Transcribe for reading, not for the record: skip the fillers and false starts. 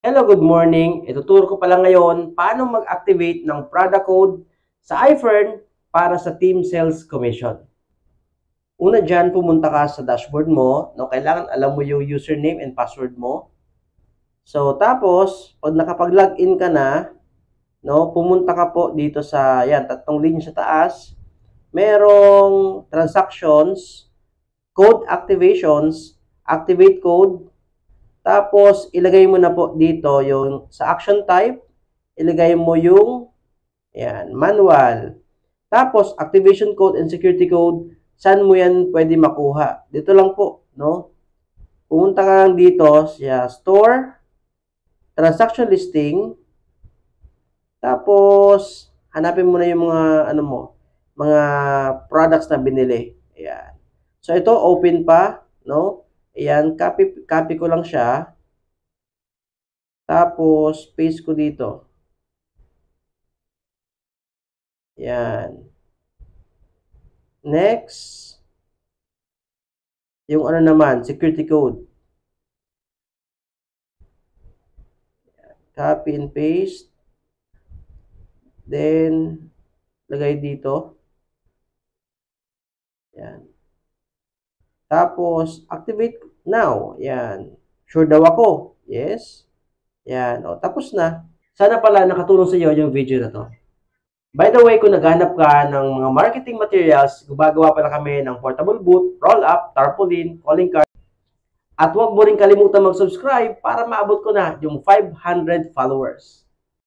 Hello, good morning. Ituturo ko pala ngayon paano mag-activate ng product code sa iFern para sa Team Sales Commission. Una dyan, pumunta ka sa dashboard mo. No? Kailangan alam mo yung username and password mo. So, tapos, pag nakapag-login ka na, no, pumunta ka po dito sa, yan, tatlong linya sa taas. Merong transactions, code activations, activate code. Tapos, ilagay mo na po dito yung sa action type, ilagay mo yung manual. Tapos, activation code and security code, saan mo yan pwede makuha? Dito lang po, no? Pumunta ka lang dito sa store, transaction listing, tapos, hanapin mo na yung mga products na binili. Ayan. So, ito, open pa, no? Ayan, copy ko lang siya. Tapos, paste ko dito. Yan. Next. Yung naman, security code. Copy and paste. Then, lagay dito. Yan. Tapos, activate now. Yan. Sure daw ako. Yes. Yan. O, tapos na. Sana pala nakatulong sa iyo yung video na to. By the way, kung naghanap ka ng mga marketing materials, gumagawa pala kami ng portable booth, roll-up, tarpaulin, calling card. At huwag mo rin kalimutan mag-subscribe para maabot ko na yung 500 followers.